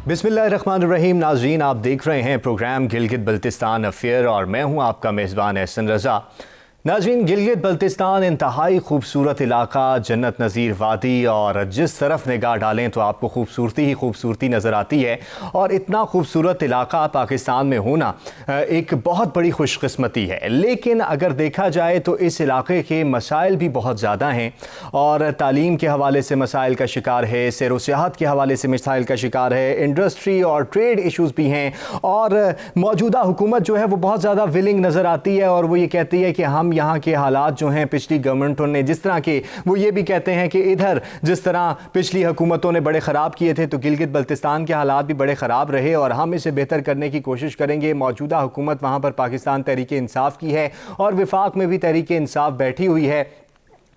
बिस्मिल्लाहिर्रहमानिर्रहीम। नाज़रीन, आप देख रहे हैं प्रोग्राम गिलगित बल्तिस्तान अफेयर और मैं हूं आपका मेज़बान एहसन रज़ा। नाज़रीन, गिलगित बल्तिस्तान इंतहाई खूबसूरत इलाका, जन्नत नज़ीर वादी, और जिस तरफ निगाह डालें तो आपको खूबसूरती ही खूबसूरती नज़र आती है। और इतना खूबसूरत इलाका पाकिस्तान में होना एक बहुत बड़ी खुशकिस्मती है। लेकिन अगर देखा जाए तो इस इलाके के मसाइल भी बहुत ज़्यादा हैं और तालीम के हवाले से मसाइल का शिकार है, सैर व सियाहत के हवाले से मसाइल का शिकार है, इंडस्ट्री और ट्रेड इशूज़ भी हैं। और मौजूदा हुकूमत जो है वो बहुत ज़्यादा विलिंग नज़र आती है और वो ये कहती है कि हम यहाँ के हालात जो हैं पिछली गवर्नमेंटों ने जिस तरह के, वो ये भी कहते हैं कि इधर जिस तरह पिछली हुकूमतों ने बड़े ख़राब किए थे तो गिलगित बल्तिस्तान के हालात भी बड़े ख़राब रहे और हम इसे बेहतर करने की कोशिश करेंगे। मौजूदा हुकूमत वहाँ पर पाकिस्तान तहरीक इंसाफ की है और विफाक में भी तहरीक इंसाफ बैठी हुई है।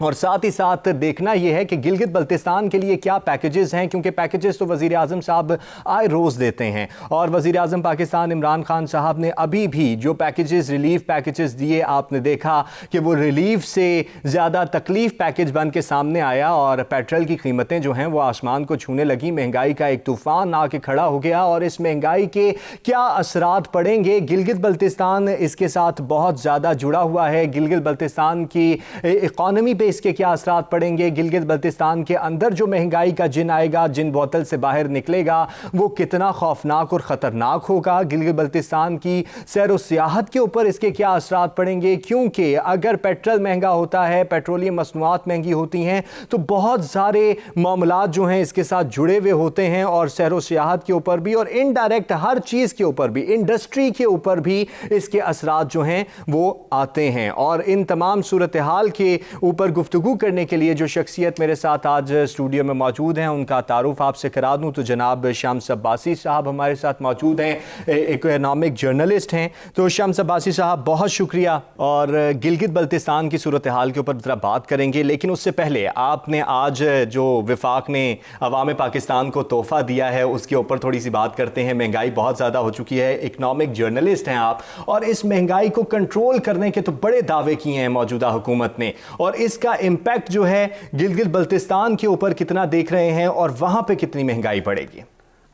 और साथ ही साथ देखना यह है कि गिलगित बल्तिस्तान के लिए क्या पैकेजेस हैं, क्योंकि पैकेजेस तो वज़ीर आज़म साहब आए रोज़ देते हैं और वज़ीर आज़म पाकिस्तान इमरान खान साहब ने अभी भी जो पैकेजेस, रिलीफ पैकेजेस दिए, आपने देखा कि वो रिलीफ से ज़्यादा तकलीफ़ पैकेज बन के सामने आया और पेट्रोल की कीमतें जो हैं वो आसमान को छूने लगी। महंगाई का एक तूफ़ान आके खड़ा हो गया और इस महंगाई के क्या असरात पड़ेंगे। गिलगित बल्तिस्तान इसके साथ बहुत ज़्यादा जुड़ा हुआ है। गिलगित बल्तिस्तान की इकॉनमी पे इसके क्या असरात पड़ेंगे, गिलगित बल्तिस्तान के अंदर जो महंगाई का जिन आएगा, जिन बोतल से बाहर निकलेगा, वो कितना खौफनाक और ख़तरनाक होगा। गिलगित बल्तिस्तान की सैर व सियाहत के ऊपर इसके क्या असरात पड़ेंगे, क्योंकि अगर पेट्रोल महंगा होता है, पेट्रोलियम मसनूआत महंगी होती हैं तो बहुत सारे मामलात जो हैं इसके साथ जुड़े हुए होते हैं और सैर व सियाहत के ऊपर भी और इनडायरेक्ट हर चीज़ के ऊपर भी, इंडस्ट्री के ऊपर भी इसके असरात जो हैं वो आते हैं। और इन तमाम सूरत हाल के ऊपर गुफ्तगू करने के लिए जो शख्सियत मेरे साथ आज स्टूडियो में मौजूद हैं उनका तारुफ आपसे करा दूं तो जनाब शम्स अब्बासी साहब हमारे साथ मौजूद हैं, इकोनॉमिक जर्नलिस्ट हैं। तो शम्स अब्बासी साहब, बहुत शुक्रिया। और गिलगित बल्तिस्तान की सूरत हाल के ऊपर ज़रा बात करेंगे, लेकिन उससे पहले आपने आज जो विफाक ने अवाम पाकिस्तान को तोहफ़ा दिया है उसके ऊपर थोड़ी सी बात करते हैं। महंगाई बहुत ज़्यादा हो चुकी है, इकोनॉमिक जर्नलिस्ट हैं आप, और इस महंगाई को कंट्रोल करने के तो बड़े दावे किए हैं मौजूदा हुकूमत ने, और इसका इम्पैक्ट जो है गिलगित बल्तिस्तान के ऊपर कितना देख रहे हैं और वहां पे कितनी महंगाई पड़ेगी?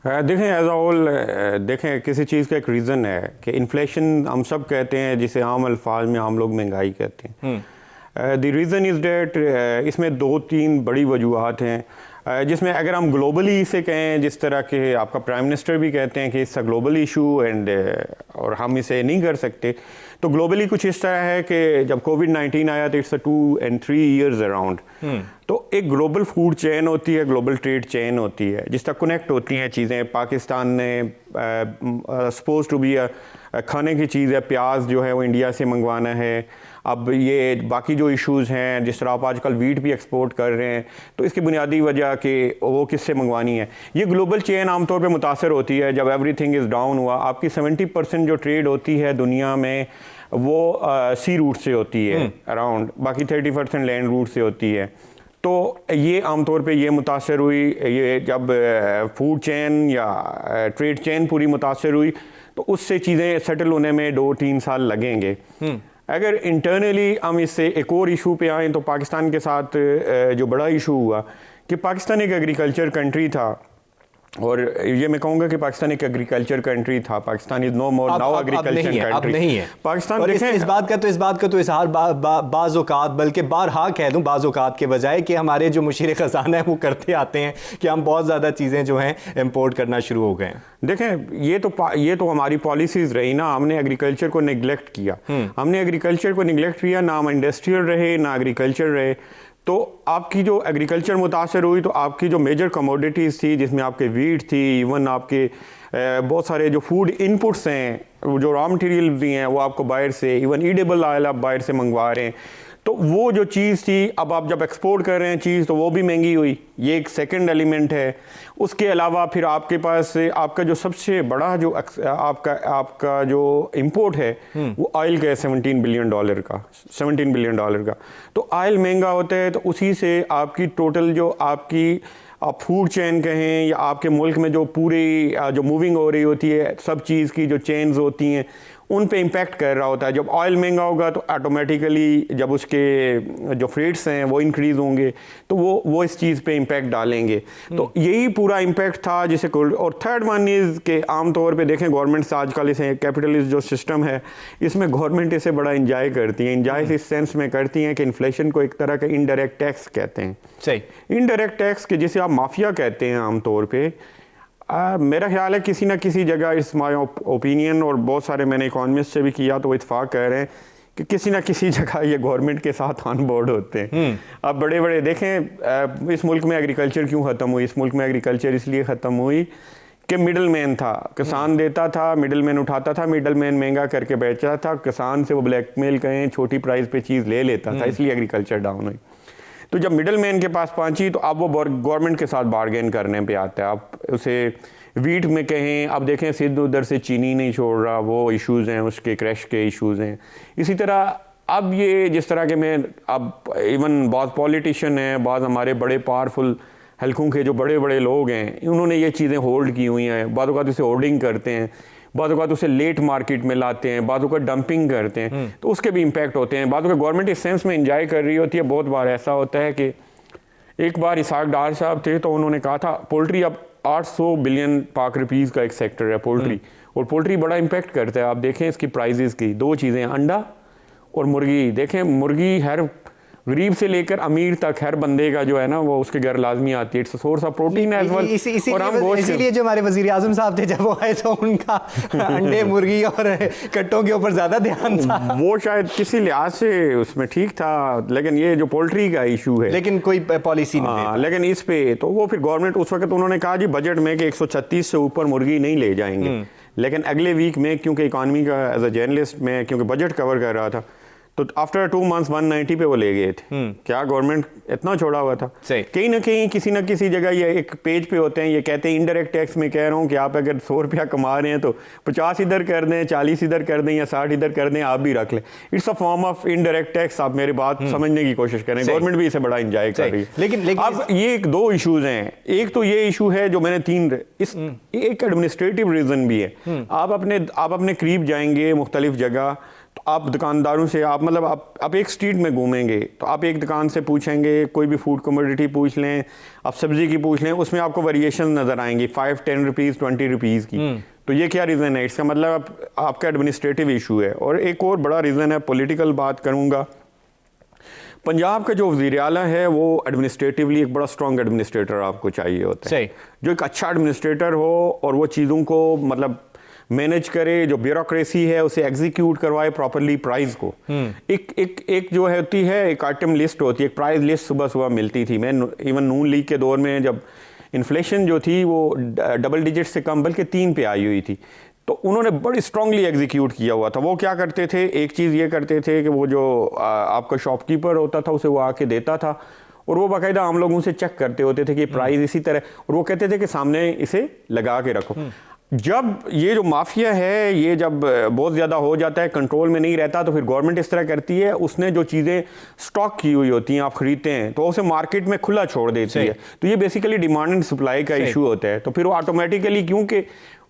देखें, एज अ होल देखें, किसी चीज़ का एक रीज़न है कि इन्फ्लेशन हम सब कहते हैं, जिसे आम अल्फाज में हम लोग महंगाई कहते हैं। द रीज़न इज़ डेट, इसमें दो तीन बड़ी वजूहात हैं, जिसमें अगर हम ग्लोबली इसे कहें, जिस तरह के आपका प्राइम मिनिस्टर भी कहते हैं कि it's a global issue and और हम इसे नहीं कर सकते, तो ग्लोबली कुछ इस तरह है कि जब कोविड-19 आया तो इट्स 2 and 3 years अराउंड, तो एक ग्लोबल फूड चेन होती है, ग्लोबल ट्रेड चेन होती है, जिस तक कनेक्ट होती हैं चीज़ें। पाकिस्तान ने सपोज टू बी खाने की चीज़ है, प्याज जो है वो इंडिया से मंगवाना है। अब ये बाकी जो इश्यूज़ हैं, जिस तरह आप आजकल वीट भी एक्सपोर्ट कर रहे हैं, तो इसकी बुनियादी वजह कि वो किससे मंगवानी है, ये ग्लोबल चेन आमतौर पे मुतासर होती है। जब एवरीथिंग इज़ डाउन हुआ, आपकी 70% जो ट्रेड होती है दुनिया में वो सी रूट से होती है अराउंड, बाकी 30% लैंड रूट से होती है। तो ये आमतौर पे ये मुतासर हुई, ये जब फूड चेन या ट्रेड चेन पूरी मुतासर हुई तो उससे चीज़ें सेटल होने में 2-3 साल लगेंगे। अगर इंटरनली हम इससे एक और इशू पे आएँ तो पाकिस्तान के साथ जो बड़ा इशू हुआ कि पाकिस्तान एक एग्रीकल्चर कंट्री था, और ये मैं कहूँगा कि पाकिस्तान एक एग्रीकल्चर कंट्री था। Pakistan is no more now agriculture country नहीं है पाकिस्तान। और इस बात का तो इजहार बाज़ औक़ात, बल्कि बारहा कह दूँ बाज़ औक़ात के बजाय, कि हमारे जो मुशीर ख़ज़ाना है वो करते आते हैं कि हम बहुत ज़्यादा चीज़ें जो हैं इम्पोर्ट करना शुरू हो गए हैं। देखें, ये तो हमारी पॉलिसीज़ रही ना, हमने एग्रीकल्चर को निगलेक्ट किया। हमने एग्रीकल्चर को निगलेक्ट किया, ना हम इंडस्ट्रियल रहे ना एग्रीकल्चर रहे। तो आपकी जो एग्रीकल्चर मुतासर हुई, तो आपकी जो मेजर कमोडिटीज़ थी, जिसमें आपके वीट थी, इवन आपके बहुत सारे जो फूड इनपुट्स हैं, जो रॉ मटेरियल भी हैं, वो आपको बाहर से, इवन ईडेबल ऑयल आप बाहर से मंगवा रहे हैं। तो वो जो चीज़ थी, अब आप जब एक्सपोर्ट कर रहे हैं चीज़, तो वो भी महंगी हुई। ये एक सेकंड एलिमेंट है। उसके अलावा फिर आपके पास आपका जो सबसे बड़ा जो आपका जो इंपोर्ट है वो ऑयल का है, $17 बिलियन का। तो ऑयल महंगा होता है, तो उसी से आपकी टोटल जो आपकी आप फूड चेन कहें या आपके मुल्क में जो पूरी जो मूविंग हो रही होती है, सब चीज़ की जो चेन्स होती हैं, उन पे इम्पैक्ट कर रहा होता है। जब ऑयल महंगा होगा तो ऑटोमेटिकली जब उसके जो फ्रेट्स हैं वो इंक्रीज़ होंगे तो वो इस चीज़ पे इम्पैक्ट डालेंगे। तो यही पूरा इम्पैक्ट था जिसे। और थर्ड वन इज़ के आम तौर पे देखें गवर्नमेंट्स आजकल इसे कैपिटलिस्ट जो सिस्टम है इसमें गवर्नमेंट इसे बड़ा इंजॉय करती है। इंजॉय इस सेंस में करती हैं कि इन्फ्लेशन को एक तरह का इनडायरेक्ट टैक्स कहते हैं। सही, इनडायरेक्ट टैक्स के जिसे आप माफिया कहते हैं आम तौर पे। मेरा ख्याल है किसी ना किसी जगह, इस माय ओपिनियन और बहुत सारे मैंने इकोनॉमिस्ट से भी किया तो वो इत्फाक कर रहे हैं कि किसी ना किसी जगह ये गवर्नमेंट के साथ ऑन बोर्ड होते हैं। अब बड़े बड़े देखें इस मुल्क में एग्रीकल्चर क्यों ख़त्म हुई? इस मुल्क में एग्रीकल्चर इसलिए ख़त्म हुई कि मिडल मैन था, किसान देता था, मिडल मैन उठाता था, मिडल मैन महंगा करके बेचता था, किसान से वो ब्लैकमेल करें छोटी प्राइस पे चीज़ ले लेता था, इसलिए एग्रीकल्चर डाउन हुई। तो जब मिडल मैन के पास पहुंची तो अब वो गवर्नमेंट के साथ बार्गेन करने पे आता है। आप उसे वीट में कहें, अब देखें सिद्ध उधर से चीनी नहीं छोड़ रहा, वो इश्यूज़ हैं, उसके क्रैश के इश्यूज़ हैं। इसी तरह अब ये जिस तरह के मैं अब इवन बहुत पॉलिटिशियन हैं, बहुत हमारे बड़े पावरफुल हल्कों के जो बड़े बड़े लोग हैं, उन्होंने ये चीज़ें होल्ड की हुई हैं। बाद वक़्त उसे होल्डिंग करते हैं, बाद वक़्त उसे लेट मार्केट में लाते हैं, बाद वक़्त डंपिंग करते हैं, तो उसके भी इम्पैक्ट होते हैं। बाद वक़्त गवर्नमेंट इस सेंस में इंजॉय कर रही होती है। बहुत बार ऐसा होता है कि एक बार इसाक डार साहब थे तो उन्होंने कहा था पोल्ट्री अब 800 बिलियन पाक रुपीज़ का एक सेक्टर है पोल्ट्री, और पोल्ट्री बड़ा इम्पैक्ट करता है। आप देखें इसकी प्राइजेज़ की दो चीज़ें, अंडा और मुर्गी। देखें मुर्गी हर गरीब से लेकर अमीर तक हर बंदे का जो है ना वो उसके घर लाजमी आती है। It's source of protein as well. इसीलिए जो हमारे वजीर आजम साहब थे जब वो आए तो उनका अंडे मुर्गी और कट्टों के ऊपर ज़्यादा ध्यान था। वो शायद किसी लिहाज से उसमें ठीक था, लेकिन ये जो पोल्ट्री का इशू है, लेकिन कोई पॉलिसी नहीं। लेकिन इस पे तो वो फिर गवर्नमेंट उस वक्त उन्होंने कहा जी बजट में कि 136 से ऊपर मुर्गी नहीं ले जाएंगे। लेकिन अगले वीक में क्योंकि इकॉनमी का एज अ जर्नलिस्ट में क्योंकि बजट कवर कर रहा था तो आफ्टर 2 months 190 पे वो ले गए थे। क्या गवर्नमेंट इतना छोड़ा हुआ था? कहीं ना कहीं किसी ना किसी जगह ये एक पेज पे होते हैं, ये कहते हैं इनडायरेक्ट टैक्स में कह रहा हूँ कि आप अगर 100 रुपया कमा रहे हैं तो 50 इधर कर दें, 40 इधर कर दें या 60 इधर कर दें, आप भी रख लें। It's a form of indirect tax. आप मेरी बात समझने की कोशिश करें, गवर्नमेंट भी इसे बड़ा इंजॉय कर रही है। लेकिन अब ये एक दो इशूज हैं। एक तो ये इशू है जो मैंने एक एडमिनिस्ट्रेटिव रीजन भी है। आप अपने करीब जाएंगे मुख्तलिफ जगह तो आप दुकानदारों से आप एक स्ट्रीट में घूमेंगे तो आप एक दुकान से पूछेंगे, कोई भी फूड कमोडिटी पूछ लें, आप सब्जी की पूछ लें, उसमें आपको वेरिएशन नज़र आएंगी 5, 10 रुपीज़, 20 रुपीज़ की। तो ये क्या रीज़न है? इसका मतलब आपका एडमिनिस्ट्रेटिव इशू है। और एक और बड़ा रीज़न है, पॉलिटिकल बात करूँगा, पंजाब का जो वज़ीर आला है वो एडमिनिस्ट्रेटिवली एक बड़ा स्ट्रॉन्ग एडमिनिस्ट्रेटर आपको चाहिए होता है, जो एक अच्छा एडमिनिस्ट्रेटर हो और वो चीज़ों को मैनेज करे, जो ब्यूरोक्रेसी है उसे एग्जीक्यूट करवाए प्रॉपरली, प्राइस को। एक जो होती है एक आइटम लिस्ट होती है, एक प्राइस लिस्ट सुबह सुबह मिलती थी। मैं इवन नून लीग के दौर में जब इन्फ्लेशन जो थी वो डबल डिजिट से कम बल्कि 3 पे आई हुई थी, तो उन्होंने बड़ी स्ट्रांगली एग्जीक्यूट किया हुआ था। वो क्या करते थे, एक चीज़ ये करते थे कि वो जो आपका शॉपकीपर होता था उसे वो आके देता था और वो बाकायदा आम लोगों से चेक करते होते थे कि प्राइस इसी तरह, और वो कहते थे कि सामने इसे लगा के रखो। जब ये जो माफिया है ये जब बहुत ज़्यादा हो जाता है, कंट्रोल में नहीं रहता, तो फिर गवर्नमेंट इस तरह करती है, उसने जो चीज़ें स्टॉक की हुई होती हैं आप खरीदते हैं तो उसे मार्केट में खुला छोड़ देती है। तो ये बेसिकली डिमांड एंड सप्लाई का इशू होता है। तो फिर वो ऑटोमेटिकली, क्योंकि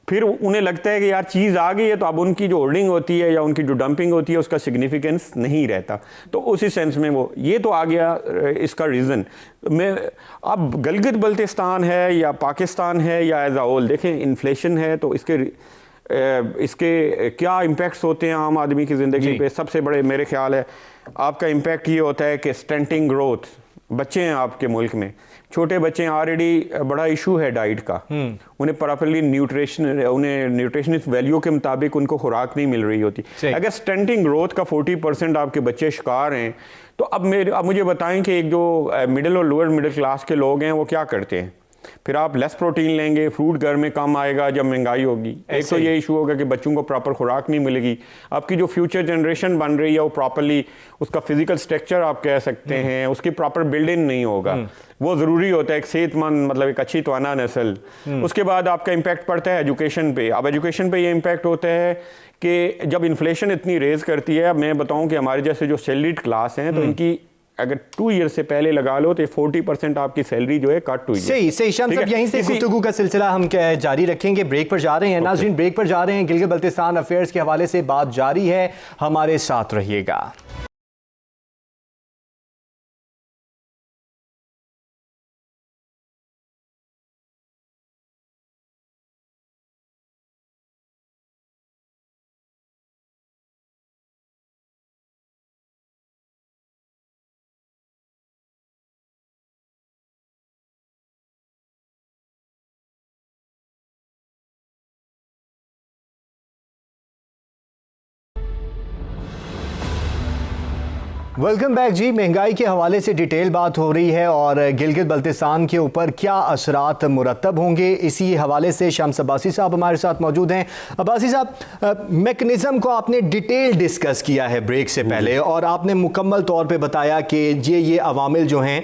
फिर उन्हें लगता है कि यार चीज़ आ गई है तो अब उनकी जो होल्डिंग होती है या उनकी जो डंपिंग होती है उसका सिग्निफिकेंस नहीं रहता। तो उसी सेंस में वो ये तो आ गया इसका रीज़न। मैं अब गिलगित बल्तिस्तान है या पाकिस्तान है या एज अ होल देखें, इन्फ्लेशन है तो इसके क्या इम्पैक्ट्स होते हैं आम आदमी की ज़िंदगी पे। सबसे बड़े मेरे ख्याल है आपका इम्पैक्ट ये होता है कि स्टंटिंग ग्रोथ। बच्चे हैं आपके मुल्क में, छोटे बच्चे ऑलरेडी बड़ा इशू है डाइट का, उन्हें प्रॉपरली उन्हें न्यूट्रिशनिस्ट वैल्यू के मुताबिक उनको खुराक नहीं मिल रही होती। अगर स्टंटिंग ग्रोथ का 40% आपके बच्चे शिकार हैं तो अब मुझे बताएं कि एक जो मिडिल और लोअर मिडिल क्लास के लोग हैं वो क्या करते हैं। फिर आप लेस प्रोटीन लेंगे, फ्रूट घर में कम आएगा जब महंगाई होगी। एक तो ये इशू होगा कि बच्चों को प्रॉपर खुराक नहीं मिलेगी। आपकी जो फ्यूचर जनरेशन बन रही है वो प्रॉपरली उसका फिजिकल स्ट्रक्चर आप कह सकते हैं, उसकी प्रॉपर बिल्डिंग नहीं होगा। वो ज़रूरी होता है एक सेहतमंद एक अच्छी तवाना नस्ल। उसके बाद आपका इम्पैक्ट पड़ता है एजुकेशन पे। अब एजुकेशन पे ये इम्पैक्ट होता है कि जब इन्फ्लेशन इतनी रेज करती है, अब मैं बताऊं कि हमारे जैसे जो सैलरीड क्लास हैं तो इनकी अगर 2 ईयर से पहले लगा लो तो 40% आपकी सैलरी जो है कट हुई है। सही सही शाम साहब, यहीं से गुफ्तगू का सिलसिला हम जारी रखेंगे। ब्रेक पर जा रहे हैं नाज़रीन, ब्रेक पर जा रहे हैं। गिलगित बल्तिस्तान अफेयर्स के हवाले से बात जारी है, हमारे साथ रहिएगा। वेलकम बैक जी। महंगाई के हवाले से डिटेल बात हो रही है और गिलगित बल्तिस्तान के ऊपर क्या असरात मुरतब होंगे, इसी हवाले से शम्स अब्बासी साहब हमारे साथ मौजूद हैं। अब्बासी साहब, मैकेनिज़्म को आपने डिटेल डिस्कस किया है ब्रेक से पहले और आपने मुकम्मल तौर पे बताया कि ये अवामिल जो हैं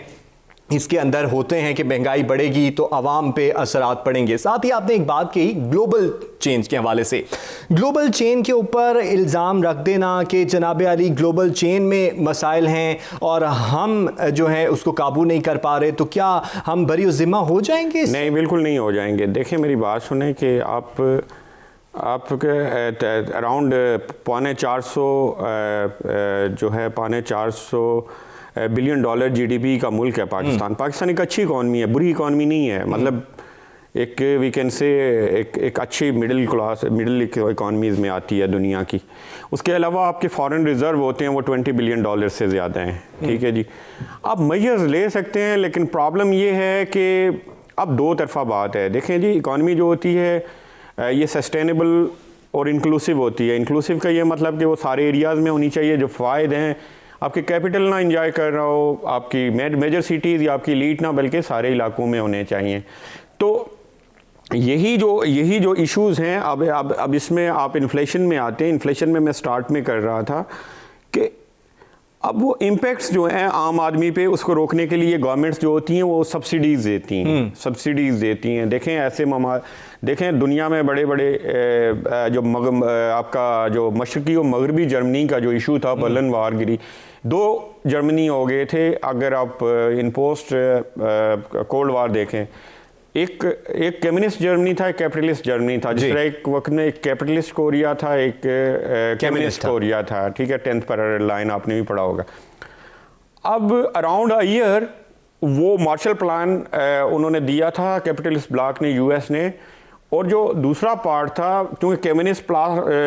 इसके अंदर होते हैं कि महंगाई बढ़ेगी तो आवाम पे असरात पड़ेंगे। साथ ही आपने एक बात कही ग्लोबल चेंज के हवाले से, ग्लोबल चेन के ऊपर इल्ज़ाम रख देना कि जनाब अली ग्लोबल चेन में मसाइल हैं और हम जो है उसको काबू नहीं कर पा रहे, तो क्या हम बरी ज़िम्मा हो जाएंगे? नहीं, बिल्कुल नहीं हो जाएंगे। देखें मेरी बात सुने कि आपके अराउंड 450 जो है 450 बिलियन डॉलर जीडीपी का मुल्क है पाकिस्तान। पाकिस्तान एक अच्छी इकॉनमी है, बुरी इकॉनमी नहीं है। मतलब एक वी कैन से एक अच्छी मिडिल इकॉनमीज़ में आती है दुनिया की। उसके अलावा आपके फॉरेन रिज़र्व होते हैं वो 20 बिलियन डॉलर से ज़्यादा हैं। ठीक है जी, आप मेजर्स ले सकते हैं, लेकिन प्रॉब्लम ये है कि अब दो तरफा बात है। देखें जी, इकॉनमी जो होती है ये सस्टेनेबल और इंक्लूसिव होती है। इंक्लूसिव का ये मतलब कि वो सारे एरियाज़ में होनी चाहिए। जो फ़ायदे हैं आपके कैपिटल ना इंजॉय कर रहा हो, आपकी मेजर सिटीज़ या आपकी लीड ना, बल्कि सारे इलाकों में होने चाहिए। तो यही जो इश्यूज़ हैं अब इसमें आप इन्फ्लेशन में आते हैं। इन्फ्लेशन में मैं स्टार्ट में कर रहा था कि अब वो इम्पैक्ट्स जो हैं आम आदमी पे, उसको रोकने के लिए गवर्नमेंट्स जो होती हैं वो सब्सिडीज़ देती हैं। देखें दुनिया में बड़े जो आपका जो मशरकी और मगरबी जर्मनी का जो इशू था, बर्लिन वार गिरी, 2 जर्मनी हो गए थे। अगर आप इन पोस्ट कोल्ड वार देखें, एक कम्युनिस्ट जर्मनी था, एक कैपिटलिस्ट जर्मनी था। जिस तरह एक वक्त में एक कैपिटलिस्ट कोरिया था, एक कम्युनिस्ट कोरिया था। ठीक है, 10th पैरेलल लाइन आपने भी पढ़ा होगा। अब अराउंड अ ईयर वो मार्शल प्लान उन्होंने दिया था, कैपिटलिस्ट ब्लॉक ने, यूएस ने। और जो दूसरा पार्ट था, क्योंकि कम्युनिस्ट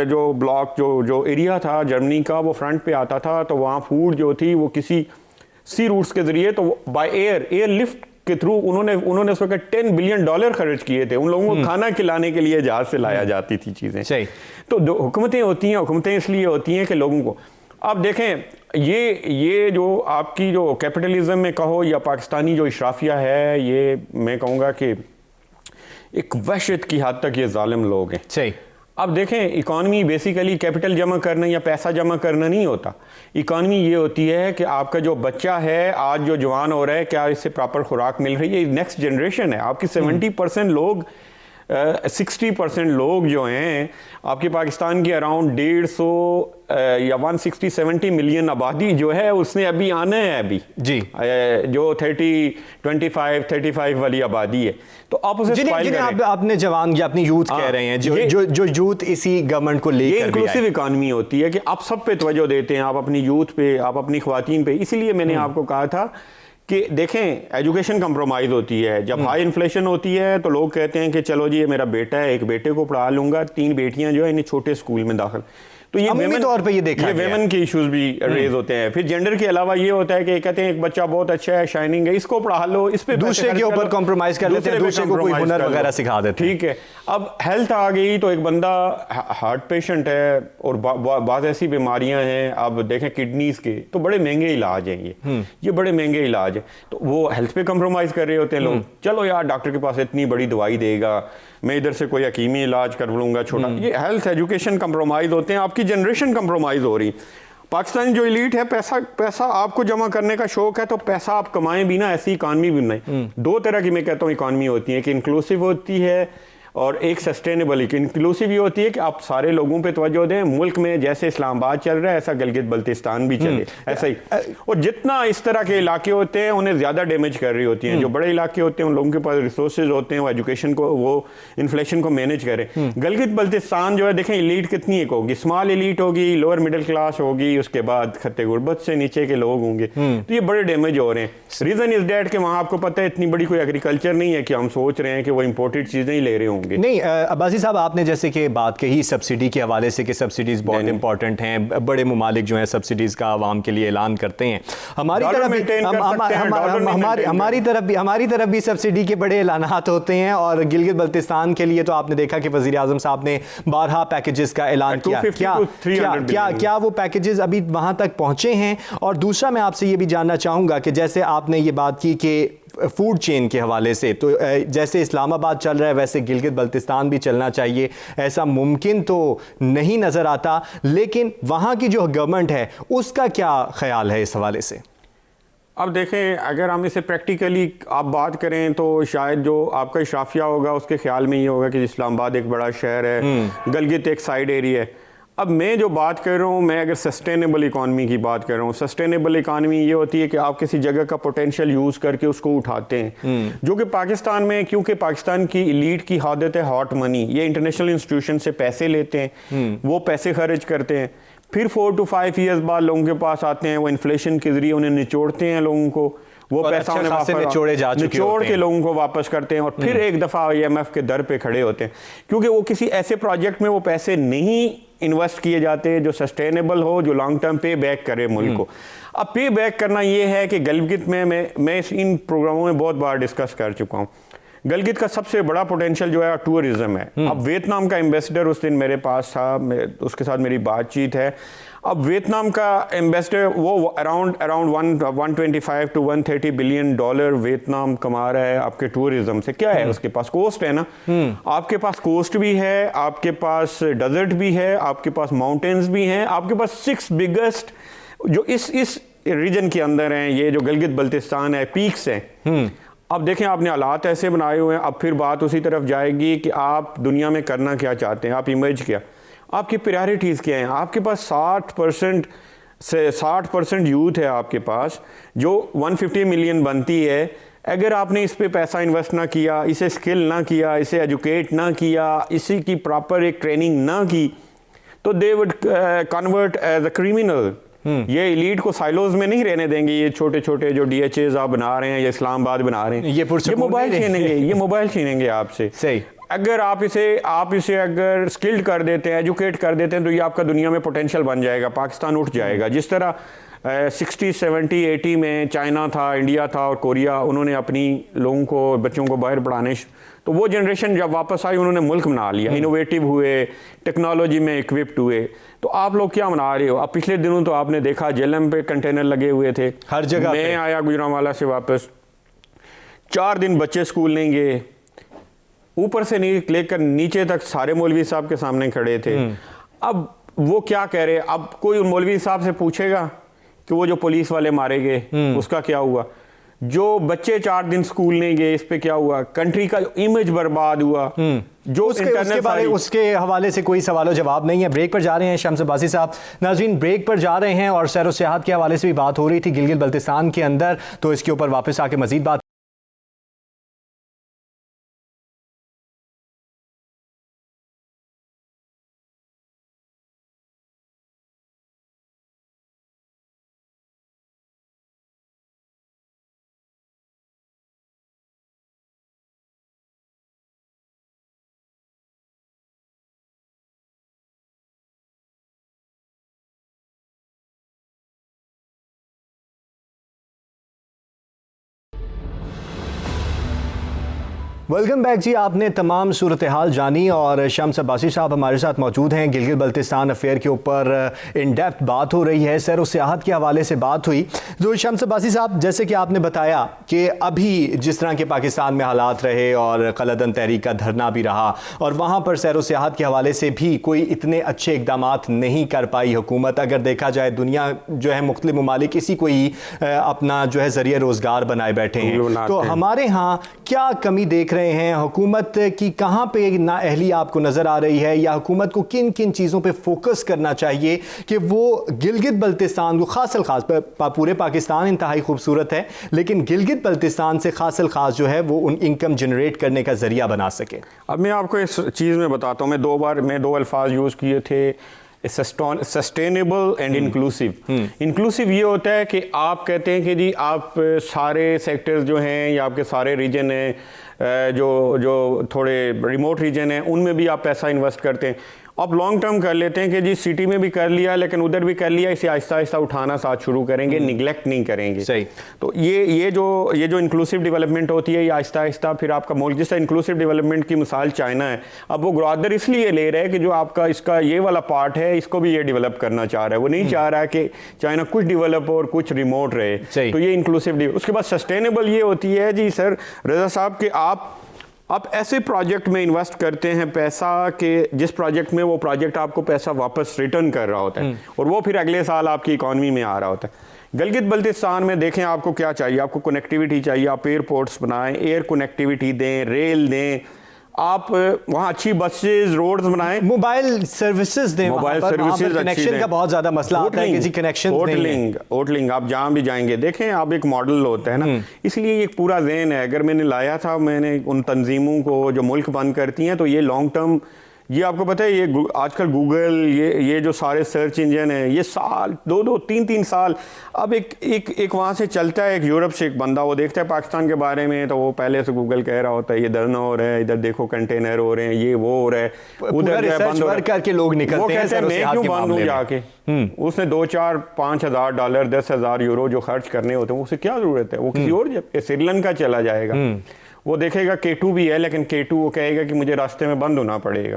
जो ब्लॉक जो एरिया था जर्मनी का, वो फ्रंट पे आता था, तो वहाँ फूड जो थी वो किसी सी रूट्स के ज़रिए, तो बाय एयर लिफ्ट के थ्रू उन्होंने उस वक्त $10 बिलियन खर्च किए थे। उन लोगों को खाना खिलाने के लिए जहाज से लाया जाती थी चीज़ें। सही। तो जो हुकूमतें होती हैं, हुकूमतें इसलिए होती हैं कि लोगों को, अब देखें ये जो आपकी जो कैपिटलिज्म में कहो या पाकिस्तानी जो इशराफिया है, ये मैं कहूँगा कि एक वहशत की हद तक ये जालिम लोग हैं। सही। अब देखें, इकॉनमी बेसिकली कैपिटल जमा करना या पैसा जमा करना नहीं होता। इकॉनमी ये होती है कि आपका जो बच्चा है आज जो जवान हो रहा है, क्या इससे प्रॉपर खुराक मिल रही है। नेक्स्ट जनरेशन है आपकी। 70% लोग 60% लोग जो हैं आपके पाकिस्तान की अराउंड 150 या 160-170 मिलियन आबादी जो है उसने अभी आना है अभी जी, जो 25 वाली आबादी है। तो आप उसे आपने जवान या अपनी यूथ कह रहे हैं, जो यूथ इसी गवर्नमेंट को लेकर, ये इंक्लूसिव इकॉनमी होती है कि आप सब पे तवज्जो देते हैं, आप अपनी यूथ पे, आप अपनी ख्वातीन पे। इसीलिए मैंने आपको कहा था कि देखें एजुकेशन कंप्रोमाइज़ होती है। जब हाई इन्फ्लेशन होती है तो लोग कहते हैं कि चलो जी ये मेरा बेटा है, एक बेटे को पढ़ा लूँगा, 3 बेटियां जो है इन्हें छोटे स्कूल में दाखिल। तो ये वेमेन के इश्यूज भी रेज होते हैं। फिर जेंडर के अलावा ये होता है कि कहते हैं एक बच्चा बहुत अच्छा है, शाइनिंग है, इसको पढ़ा लो, इस पे दूसरे के ऊपर कॉम्प्रोमाइज कर लेते हैं, दूसरे को कोई हुनर वगैरह सिखा देते हैं। ठीक है, अब हेल्थ आ गई तो एक बंदा हार्ट पेशेंट है और बाद ऐसी बीमारियां हैं, अब देखें किडनीज के, तो बड़े महंगे इलाज हैं ये बड़े महंगे इलाज है। तो वो हेल्थ पे कॉम्प्रोमाइज कर रहे होते हैं लोग। चलो यार डॉक्टर के पास इतनी बड़ी दवाई देगा, मैं इधर से कोई हकीमी इलाज कर लूँगा छोटा। ये हेल्थ एजुकेशन कंप्रोमाइज़ होते हैं, आपकी जनरेशन कंप्रोमाइज़ हो रही। पाकिस्तान जो एलीट है, पैसा आपको जमा करने का शौक है तो पैसा आप कमाएं भी ना, ऐसी इकॉनमी भी नहीं। 2 तरह की मैं कहता हूँ इकॉनमी होती है कि इंक्लूसिव होती है और एक सस्टेनेबल इंक्लूसिव ये होती है कि आप सारे लोगों पे तवज्जो दें, मुल्क में जैसे इस्लामाबाद चल रहा है ऐसा गिलगित बल्तिस्तान भी चले, ऐसा ही। और जितना इस तरह के इलाके होते हैं उन्हें ज़्यादा डैमेज कर रही होती हैं। जो बड़े इलाके होते हैं उन लोगों के पास रिसोर्सेज होते हैं, वो एजुकेशन को, वो इन्फ्लेशन को मैनेज करें। गिलगित बल्तिस्तान जो है देखें, इलीट कितनी एक होगी, स्मॉल इलीट होगी, लोअर मिडिल क्लास होगी, उसके बाद खत्ते गुर्बत से नीचे के लोग होंगे, तो ये बड़े डैमेज हो रहे हैं। रीज़न इज डैट कि वहाँ आपको पता है इतनी बड़ी कोई एग्रीकल्चर नहीं है कि हम सोच रहे हैं कि वो इंपोर्टेड चीज़ें ही ले रहे होंगे। नहीं, अब्बासी साहब आपने जैसे कि बात कही सब्सिडी के हवाले से कि सब्सिडीज़ बहुत इंपॉर्टेंट हैं, बड़े ममालिक जो हैं सब्सिडीज़ का आवाम के लिए ऐलान करते हैं। हमारी तरफ भी सब्सिडी के बड़े ऐलानात होते हैं, और गिलगित बल्तिस्तान के लिए तो आपने देखा कि वज़ीर आज़म साहब ने 12 पैकेजेस का ऐलान किया। क्या वो पैकेजेस अभी वहाँ तक पहुँचे हैं? और दूसरा मैं आपसे ये भी जानना चाहूँगा कि जैसे आपने ये बात की कि फूड चेन के हवाले से, तो जैसे इस्लामाबाद चल रहा है वैसे गिलगित बल्तिस्तान भी चलना चाहिए, ऐसा मुमकिन तो नहीं नज़र आता, लेकिन वहाँ की जो गवर्नमेंट है उसका क्या ख्याल है इस हवाले से? अब देखें, अगर हम इसे प्रैक्टिकली आप बात करें तो शायद जो आपका इशराफिया होगा उसके ख्याल में ये होगा कि इस्लामाबाद एक बड़ा शहर है, गिलगित एक साइड एरिया है। अब मैं जो बात कर रहा हूँ, मैं अगर सस्टेनेबल इकॉनमी की बात कर रहा हूँ, सस्टेनेबल इकॉनमी ये होती है कि आप किसी जगह का पोटेंशियल यूज़ करके उसको उठाते हैं, जो कि पाकिस्तान में, क्योंकि पाकिस्तान की इलीट की आदत है हॉट मनी, ये इंटरनेशनल इंस्टीट्यूशन से पैसे लेते हैं, वो पैसे खर्च करते हैं, फिर 4 to 5 ईयर्स बाद लोगों के पास आते हैं, वो इन्फ्लेशन के जरिए उन्हें निचोड़ते हैं लोगों को, वो पैसा निचोड़ के लोगों को वापस करते हैं, और फिर एक दफ़ा IMF के दर पे खड़े होते हैं, क्योंकि वो किसी ऐसे प्रोजेक्ट में वो पैसे नहीं इन्वेस्ट किए जाते जो सस्टेनेबल हो, जो लॉन्ग टर्म पे बैक करे मुल्क को। अब पे बैक करना ये है कि गिलगित में मैं इन प्रोग्रामों में बहुत बार डिस्कस कर चुका हूँ, गिलगित का सबसे बड़ा पोटेंशियल जो है टूरिज्म है। अब वियतनाम का एम्बेसडर उस दिन मेरे पास था, उसके साथ मेरी बातचीत है। अब वियतनाम का एम्बेसडर वो around 125 to 130 billion dollar Vietnam कमा रहा है आपके टूरिज्म से। क्या है उसके पास? कोस्ट है ना, आपके पास कोस्ट भी है, आपके पास डेजर्ट भी है, आपके पास माउंटेन्स भी हैं, आपके पास 6 बिगेस्ट जो इस रीजन के अंदर हैं, ये जो गिलगित बल्तिस्तान है, पीक्स हैं। अब देखें, आपने हालात ऐसे बनाए हुए हैं, अब फिर बात उसी तरफ जाएगी कि आप दुनिया में करना क्या चाहते हैं, आप इमेज क्या, आपकी प्रायोरिटीज़ क्या हैं। आपके पास 60% यूथ है आपके पास, जो 150 मिलियन बनती है। अगर आपने इस पे पैसा इन्वेस्ट ना किया, इसे स्किल ना किया, इसे एजुकेट ना किया, इसी की प्रॉपर एक ट्रेनिंग ना की, तो they would convert as a criminal. ये इलीट को साइलोज में नहीं रहने देंगे, ये छोटे छोटे जो DHAs आप बना रहे हैं या इस्लामाबाद बना रहे हैं, ये मोबाइल छीनेंगे, ये मोबाइल छीनेंगे आपसे। सही, अगर आप इसे अगर स्किल्ड कर देते हैं, एजुकेट कर देते हैं, तो ये आपका दुनिया में पोटेंशियल बन जाएगा, पाकिस्तान उठ जाएगा। जिस तरह 60, 70, 80 में चाइना था, इंडिया था और कोरिया, उन्होंने अपनी लोगों को, बच्चों को बाहर पढ़ाने, तो वो जनरेशन जब वापस आई उन्होंने मुल्क बना लिया, इनोवेटिव हुए, टेक्नोलॉजी में इक्विप्ड हुए। तो आप लोग क्या बना रहे हो? अब पिछले दिनों तो आपने देखा जेलम पे कंटेनर लगे हुए थे हर जगह। मैं आया गुजरांवाला से वापस, 4 दिन बच्चे स्कूल नहीं गए, ऊपर से लेकर नीचे तक सारे मौलवी साहब के सामने खड़े थे। अब वो क्या कह रहे, अब कोई मौलवी साहब से पूछेगा कि वो जो पुलिस वाले मारे गए उसका क्या हुआ? जो बच्चे 4 दिन स्कूल नहीं गए, इस पे क्या हुआ? कंट्री का इमेज बर्बाद हुआ। जो उसके हवाले से कोई सवाल जवाब नहीं है। ब्रेक पर जा रहे हैं शम्स अब्बासी साहब। नाज़रीन, ब्रेक पर जा रहे हैं और सैर व सियाहत के हवाले से भी बात हो रही थी गिलगित बल्तिस्तान के अंदर, तो इसके ऊपर वापस आके मजीद बात। वेलकम बैक जी। आपने तमाम सूरत हाल जानी और शम्स अब्बासी साहब हमारे साथ मौजूद हैं। गिलगित बल्तिस्तान अफेयर के ऊपर इन डेप्थ बात हो रही है, सैर व सियाहत के हवाले से बात हुई। तो शम्स अब्बासी साहब, जैसे कि आपने बताया कि अभी जिस तरह के पाकिस्तान में हालात रहे और क़लअदन तहरीक का धरना भी रहा, और वहाँ पर सैर व सियाहत के हवाले से भी कोई इतने अच्छे इकदाम नहीं कर पाई हुकूमत। अगर देखा जाए, दुनिया जो है मुख्तलिफ ममालिक इसी को ही अपना जो है ज़रिए रोज़गार बनाए बैठे हैं। तो हमारे यहाँ क्या कमी देख रहे रहे हैं, हुकूमत की कहाँ पे नाअहली आपको नज़र आ रही है, या हुकूमत को किन किन चीज़ों पे फोकस करना चाहिए कि वो गिलगित बल्तिस्तान को ख़ास पूरे पाकिस्तान इंतहाई खूबसूरत है, लेकिन गिलगित बल्तिस्तान से ख़ास जो है वो उन इनकम जनरेट करने का ज़रिया बना सके? अब मैं आपको इस चीज़ में बताता हूँ, मैं दो अल्फाज यूज़ किए थे, सस्टेनेबल एंड इंक्लूसिव। इंक्लूसिव ये होता है कि आप कहते हैं कि जी आप सारे सेक्टर्स जो हैं या आपके सारे रीजन हैं जो थोड़े रिमोट रीजन हैं उनमें भी आप पैसा इन्वेस्ट करते हैं। आप लॉन्ग टर्म कर लेते हैं कि जी सिटी में भी कर लिया लेकिन उधर भी कर लिया, इसे आहिस्ता आहिस्ता उठाना साथ शुरू करेंगे, निगलेक्ट नहीं करेंगे। सही। तो ये जो इंक्लूसिव डेवलपमेंट होती है ये आहिस्ता आहिस्ता फिर आपका मुल्क, जिस इंक्लूसिव डेवलपमेंट की मिसाल चाइना है, अब वो ग्रोदर इसलिए ले रहा है कि जो आपका इसका ये वाला पार्ट है इसको भी ये डेवलप करना चाह रहा है। वो नहीं चाह रहा है कि चाइना कुछ डेवलप और कुछ रिमोट रहे। तो ये इंक्लूसिव। उसके बाद सस्टेनेबल ये होती है जी सर रजा साहब कि आप ऐसे प्रोजेक्ट में इन्वेस्ट करते हैं पैसा कि जिस प्रोजेक्ट में वो प्रोजेक्ट आपको पैसा वापस रिटर्न कर रहा होता है और वो फिर अगले साल आपकी इकॉनमी में आ रहा होता है। गिलगित बल्तिस्तान में देखें आपको क्या चाहिए, आपको कनेक्टिविटी चाहिए, आप एयरपोर्ट्स बनाएं, एयर कनेक्टिविटी दें, रेल दें, आप वहाँ अच्छी बसेज रोड्स बनाएं, मोबाइल सर्विसेज दें, मोबाइल सर्विसेज कनेक्शन का बहुत ज्यादा मसला आता है कि जी कनेक्शन होटलिंग आप जहाँ भी जाएंगे देखें आप एक मॉडल होता है ना, इसलिए एक पूरा ज़हन है। अगर मैंने लाया था मैंने उन तंजीमों को जो मुल्क बंद करती हैं तो ये लॉन्ग टर्म, ये आपको पता है ये आजकल गूगल ये जो सारे सर्च इंजन है ये साल दो तीन साल अब एक वहाँ से चलता है, एक यूरोप से एक बंदा वो देखता है पाकिस्तान के बारे में तो वो पहले से गूगल कह रहा होता है ये धरना हो रहा है, इधर देखो कंटेनर हो रहे हैं, ये वो हो रहा है, उधर बंद हो करके लोग निकलते हैं, मैं क्यों बंद हूँ जाके। उसने 2-4-5 हज़ार डॉलर 10,000 यूरो जो खर्च करने होते हैं उसे क्या जरूरत है, वो किसी और श्रीलंका चला जाएगा, वो देखेगा K2 भी है लेकिन K2 वो कहेगा कि मुझे रास्ते में बंद होना पड़ेगा।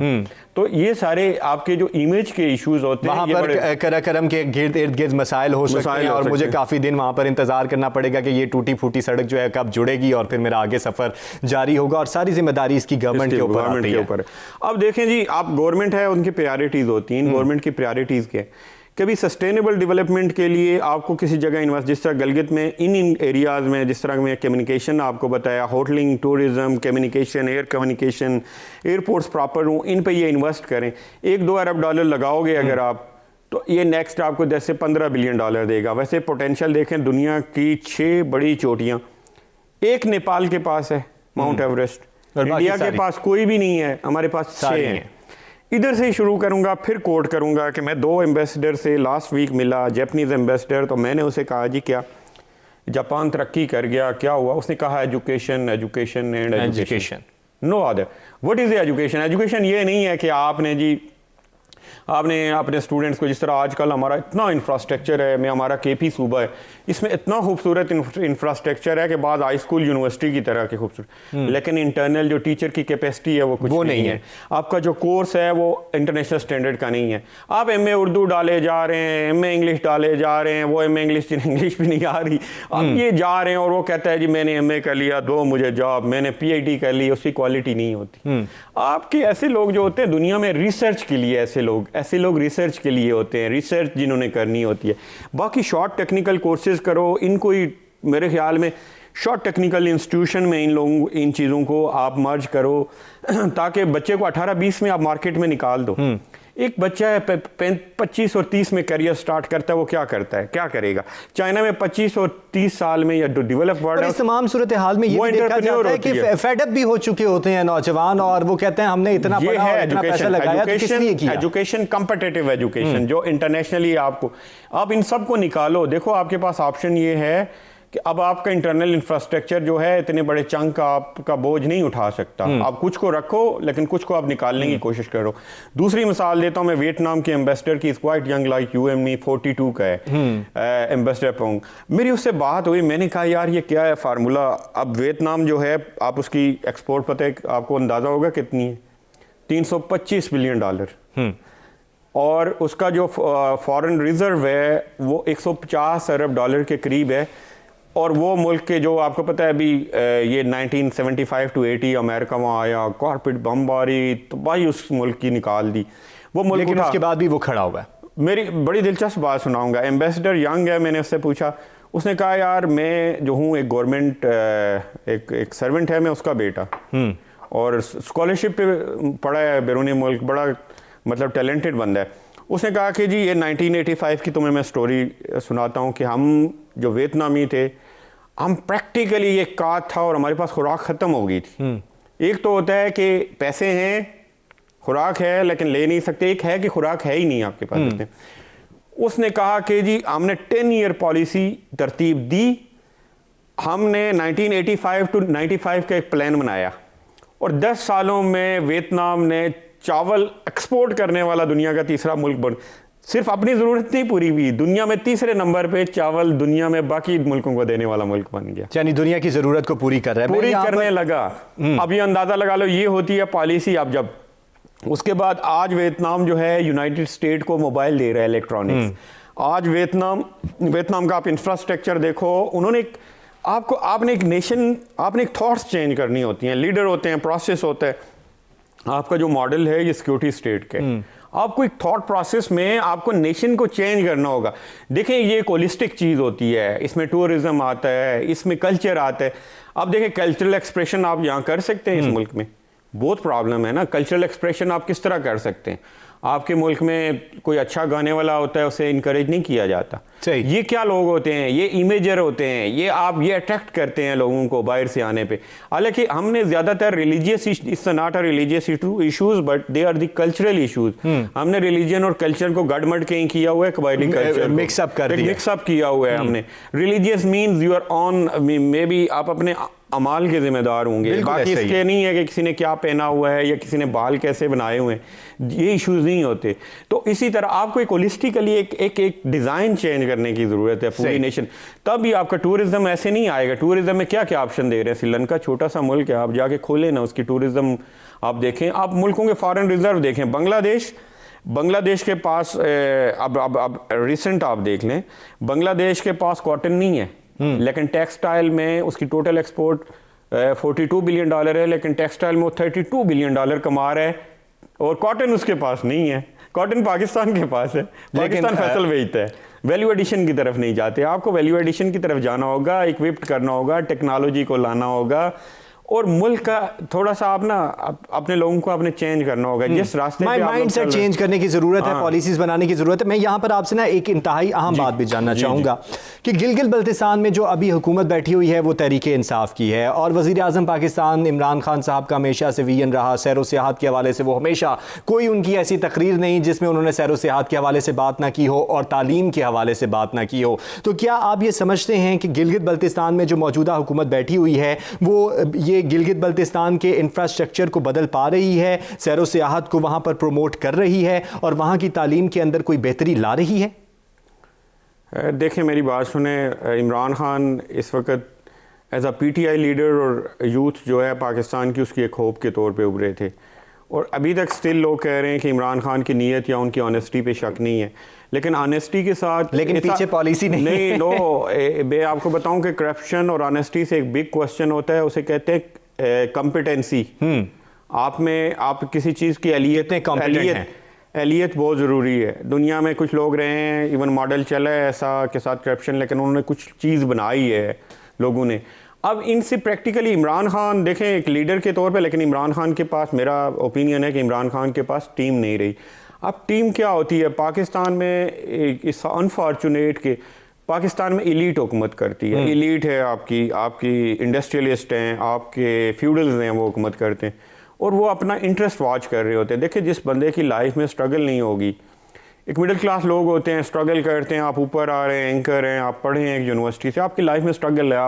तो ये सारे आपके जो इमेज के इश्यूज होते हैं, वहाँ पर कराकरम के इर्द गिर्द मसाइल हो सकते हैं और मुझे काफ़ी दिन वहाँ पर इंतजार करना पड़ेगा कि ये टूटी फूटी सड़क जो है कब जुड़ेगी और फिर मेरा आगे सफ़र जारी होगा, और सारी जिम्मेदारी इसकी गवर्नमेंट के ऊपर है। अब देखें जी आप गवर्नमेंट है, उनकी प्रायोरिटीज़ होती हैं, गवर्नमेंट की प्रायोरिटीज़ क्या है। कभी सस्टेनेबल डेवलपमेंट के लिए आपको किसी जगह इन्वेस्ट, जिस तरह गलगित में इन एरियाज़ में जिस तरह में कम्युनिकेशन आपको बताया, होटलिंग, tourism, communication, air communication, airports proper हो, इन पे ये इन्वेस्ट करें। 1-2 अरब डॉलर लगाओगे अगर आप, तो ये नेक्स्ट आपको 10 से 15 बिलियन डॉलर देगा। वैसे पोटेंशियल देखें दुनिया की 6 बड़ी चोटियाँ एक नेपाल के पास है, माउंट एवरेस्ट, इंडिया के पास कोई भी नहीं है, हमारे पास 6 हैं। इधर से ही शुरू करूंगा, फिर कोट करूंगा कि मैं 2 एम्बेसडर से लास्ट वीक मिला, जापानीज एम्बेसडर, तो मैंने उसे कहा जी क्या जापान तरक्की कर गया, क्या हुआ? उसने कहा education and education, no other. What is education? Education ये नहीं है कि आपने अपने स्टूडेंट्स को, जिस तरह आजकल हमारा इतना इंफ्रास्ट्रक्चर है, मैं हमारा KP सूबा है, इसमें इतना खूबसूरत इंफ्रास्ट्रक्चर है कि बाद हाई स्कूल यूनिवर्सिटी की तरह के खूबसूरत, लेकिन इंटरनल जो टीचर की कैपेसिटी है वो कुछ नहीं है। आपका जो कोर्स है वो इंटरनेशनल स्टैंडर्ड का नहीं है। आप MA उर्दू डाले जा रहे हैं, MA इंग्लिश डाले जा रहे हैं, वो MA इंग्लिश भी नहीं आ रही, अब ये जा रहे हैं और वो कहता है जी मैंने MA कर लिया, दो मुझे जॉब, मैंने PhD कर ली, उसकी क्वालिटी नहीं होती। आपके ऐसे लोग जो होते हैं दुनिया में रिसर्च के लिए, ऐसे लोग रिसर्च के लिए होते हैं, रिसर्च जिन्होंने करनी होती है। बाकी शॉर्ट टेक्निकल कोर्सेज करो, इनको ही मेरे ख्याल में शॉर्ट टेक्निकल इंस्टीट्यूशन में इन चीज़ों को आप मर्ज करो ताकि बच्चे को 18-20 में आप मार्केट में निकाल दो। एक बच्चा है 25 और 30 में करियर स्टार्ट करता है, वो क्या करता है, क्या करेगा? चाइना में 25 और 30 साल में या डेवलप वर्ल्ड इस तमाम सूरत हाल में ये भी देखा जाता है कि फेडअप भी हो चुके होते हैं नौजवान, और वो कहते हैं हमने इतना पढ़ा और इतना पैसा लगाया तो किस लिए किया? एजुकेशन, कॉम्पिटिटिव एजुकेशन जो इंटरनेशनली आपको, आप इन सब को निकालो। देखो आपके पास ऑप्शन ये है कि अब आपका इंटरनल इंफ्रास्ट्रक्चर जो है इतने बड़े चंक का आपका बोझ नहीं उठा सकता। आप कुछ को रखो लेकिन कुछ को आप निकालने की कोशिश करो। दूसरी मिसाल देता हूं मैं वियतनाम के एम्बेसडर की, is quite young like you and me, 42 का है एम्बेसडर पोंग। मेरी उससे बात हुई, मैंने कहा यार ये क्या है फार्मूला? अब वियतनाम जो है आप उसकी एक्सपोर्ट पता है आपको अंदाजा होगा कितनी है? 325 बिलियन डॉलर, और उसका जो फॉरेन रिजर्व है वो 150 अरब डॉलर के करीब है। और वो मुल्क के जो आपको पता है अभी ये 1975 to 80 अमेरिका वहाँ आया, कॉर्पोरेट बमबारी तो भाई उस मुल्क की निकाल दी वो मुल्क, लेकिन उसके बाद भी वो खड़ा हुआ है। मेरी बड़ी दिलचस्प बात सुनाऊंगा। एम्बेसडर यंग है, मैंने उससे पूछा, उसने कहा यार मैं जो हूँ एक गवर्नमेंट एक सर्वेंट है, मैं उसका बेटा, और स्कॉलरशिप पे पढ़ा है बैरून मुल्क, बड़ा मतलब टैलेंटेड बंदा है। उसने कहा कि जी ये 1985 की तुम्हें मैं स्टोरी सुनाता हूँ कि हम जो वियतनामी थे, हम प्रैक्टिकली ये काट था और हमारे पास खुराक ख़त्म हो गई थी। एक तो होता है कि पैसे हैं, खुराक है, लेकिन ले नहीं सकते। एक है कि खुराक है ही नहीं आपके पास। उसने कहा कि जी हमने 10 ईयर पॉलिसी तरतीब दी, हमने 1985 टू 95 का एक प्लान बनाया, और 10 सालों में वियतनाम ने चावल एक्सपोर्ट करने वाला दुनिया का तीसरा मुल्क बन, सिर्फ अपनी ज़रूरत नहीं पूरी हुई, दुनिया में तीसरे नंबर पे चावल दुनिया में बाकी मुल्कों को देने वाला मुल्क बन गया। यानी दुनिया की ज़रूरत को पूरी कर रहा है, पूरी करने लगा। अब ये अंदाज़ा लगा लो, ये होती है पॉलिसी। अब जब उसके बाद आज वियतनाम जो है यूनाइटेड स्टेट को मोबाइल दे रहा है, इलेक्ट्रॉनिक्स। आज वियतनाम का आप इंफ्रास्ट्रक्चर देखो, उन्होंने आपने एक नेशन, आपने एक थॉट्स चेंज करनी होती हैं, लीडर होते हैं, प्रोसेस होता है। आपका जो मॉडल है ये सिक्योरिटी स्टेट के, आपको एक थॉट प्रोसेस में आपको नेशन को चेंज करना होगा। देखें ये एक होलिस्टिक चीज़ होती है, इसमें टूरिज्म आता है, इसमें कल्चर आता है। अब देखें कल्चरल एक्सप्रेशन आप यहाँ कर सकते हैं, इस मुल्क में बहुत प्रॉब्लम है ना, कल्चरल एक्सप्रेशन आप किस तरह कर सकते हैं? आपके मुल्क में कोई अच्छा गाने वाला होता है, उसे इनकरेज नहीं किया जाता। ये क्या लोग होते हैं? ये इमेजर होते हैं, ये अट्रैक्ट करते हैं लोगों को बाहर से आने पे। हालांकि हमने ज़्यादातर religious, it's not a religious issues but they are the cultural issues. हमने रिलीजन और कल्चर को गड़मड़ कहीं किया हुआ है, कबायली कल्चर मिक्सअप किया हुआ है हमने। Religious means you are on, maybe आप अपने अमाल के जिम्मेदार होंगे, बाकी इसके नहीं है कि किसी ने क्या पहना हुआ है या किसी ने बाल कैसे बनाए हुए हैं, ये इश्यूज नहीं होते। तो इसी तरह आपको एक होलिस्टिकली एक डिज़ाइन चेंज करने की ज़रूरत है पूरी नेशन, तभी आपका टूरिज्म ऐसे नहीं आएगा। टूरिज्म में क्या क्या ऑप्शन दे रहे हैं? श्रीलंका छोटा सा मुल्क है, आप जाके खोलें ना उसकी टूरिज्म, आप देखें, आप मुल्कों के फॉरेन रिजर्व देखें। बांग्लादेश के पास अब रिसेंट आप देख लें, बांग्लादेश के पास कॉटन नहीं है, लेकिन टेक्सटाइल में उसकी टोटल एक्सपोर्ट $42 बिलियन है, लेकिन टेक्सटाइल में वो $32 बिलियन कमा रहा है, और कॉटन उसके पास नहीं है। कॉटन पाकिस्तान के पास है, पाकिस्तान फसल बेचता है, वैल्यू एडिशन की तरफ नहीं जाते। आपको वैल्यू एडिशन की तरफ जाना होगा, इक्विप्ड करना होगा, टेक्नोलॉजी को लाना होगा, और मुल्क का थोड़ा सा आप ना अपने लोगों को आपने चेंज करना होगा। जिस रास्ते पे माइंडसेट चेंज करने की जरूरत है, पॉलिसीज बनाने की जरूरत है। मैं यहाँ पर आपसे ना एक इंतहाई अहम बात भी जानना चाहूँगा कि गिलगित बल्तिस्तान में जो अभी हुकूमत बैठी हुई है वो तहरीक इंसाफ की है, और वज़ीर आज़म पाकिस्तान इमरान खान साहब का हमेशा से विजन रहा सैर व सियाहत के हवाले से, वो हमेशा कोई उनकी ऐसी तकरीर नहीं जिसमें उन्होंने सैर व सियाहत के हवाले से बात ना की हो और तालीम के हवाले से बात ना की हो। तो क्या आप ये समझते हैं कि गिलगित बल्तिस्तान में जो मौजूदा हुकूमत बैठी हुई है वो ये गिलगित बल्तिस्तान के इंफ्रास्ट्रक्चर को बदल पा रही है, सैर व सियाहत को वहां पर प्रमोट कर रही है, और वहां की तालीम के अंदर कोई बेहतरी ला रही है? देखें मेरी बात सुने, इमरान खान इस वक्त एज अ पीटीआई लीडर और यूथ जो है पाकिस्तान की, उसकी एक होप के तौर पे उभरे थे, और अभी तक स्टिल लोग कह रहे हैं कि इमरान खान की नीयत या उनकी ऑनेस्टी पे शक नहीं है, लेकिन ऑनेस्टी के साथ लेकिन पीछे पॉलिसी नहीं नो मैं आपको बताऊं कि करप्शन और ऑनेस्टी से एक बिग क्वेश्चन होता है, उसे कहते हैं कॉम्पिटेंसी। आप में आप किसी चीज़ की एलियत बहुत ज़रूरी है। दुनिया में कुछ लोग रहे हैं, इवन मॉडल चला है ऐसा के साथ करप्शन, लेकिन उन्होंने कुछ चीज़ बनाई है लोगों ने। अब इनसे प्रैक्टिकली इमरान खान देखें एक लीडर के तौर पे, लेकिन इमरान खान के पास, मेरा ओपिनियन है कि इमरान खान के पास टीम नहीं रही। अब टीम क्या होती है पाकिस्तान में? इस अनफॉर्चुनेट के पाकिस्तान में इलीट हुकूमत करती है। इलीट है आपकी इंडस्ट्रियलिस्ट हैं, आपके फ्यूडल्स हैं, वो हुकूमत करते हैं, और वो अपना इंटरेस्ट वॉच कर रहे होते हैं। देखिए जिस बंदे की लाइफ में स्ट्रगल नहीं होगी, एक मिडिल क्लास लोग होते हैं, स्ट्रगल करते हैं, आप ऊपर आ रहे हैं, एंकर हैं, आप पढ़े हैं एक यूनिवर्सिटी से, आपकी लाइफ में स्ट्रगल है,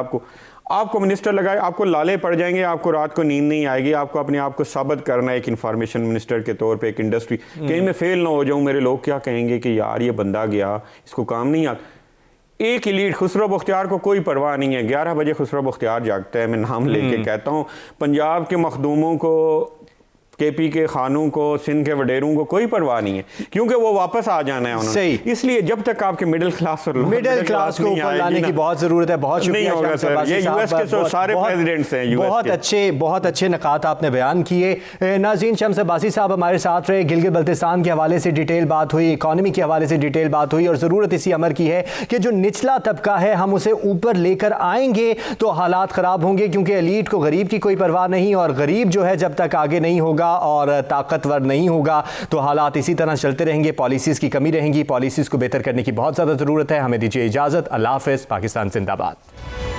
आपको मिनिस्टर लगाए, आपको लाले पड़ जाएंगे, आपको रात को नींद नहीं आएगी, आपको अपने आप को साबित करना है एक इन्फॉर्मेशन मिनिस्टर के तौर पे, एक इंडस्ट्री, कहीं मैं फेल ना हो जाऊं, मेरे लोग क्या कहेंगे कि यार ये बंदा गया, इसको काम नहीं आता। एक इलीट, खुसरो बख्तियार को कोई परवाह नहीं है, 11 बजे खुसरो बख्तियार जागता है, मैं नाम लेके कहता हूँ। पंजाब के मखदूमों को KP के खानों को, सिंध के वडेरों को कोई परवाह नहीं है, क्योंकि वो वापस आ जाना है उन्होंने। इसलिए जब तक आपके मिडिल क्लास और मिडिल क्लास को ऊपर लाने की बहुत जरूरत है। बहुत शुक्रिया शम्स अब्बासी साहब, ये यूएस के तो सारे प्रेसिडेंट्स हैं यूएस के। बहुत अच्छे नकात आपने बयान किए। नाज़रीन, शम्स अब्बासी साहब हमारे साथ रहे, गिलगित बल्तिस्तान के हवाले से डिटेल बात हुई, इकॉनमी के हवाले से डिटेल बात हुई, और ज़रूरत इसी अमर की है कि जो निचला तबका है हम उसे ऊपर लेकर आएंगे तो हालात ख़राब होंगे, क्योंकि एलीट को गरीब की कोई परवाह नहीं, और गरीब जो है जब तक आगे नहीं होगा और ताकतवर नहीं होगा तो हालात इसी तरह चलते रहेंगे। पॉलिसीज़ की कमी रहेंगी, पॉलिसीज़ को बेहतर करने की बहुत ज़्यादा ज़रूरत है। हमें दीजिए इजाज़त। अल्लाह हाफ़िज़। पाकिस्तान जिंदाबाद।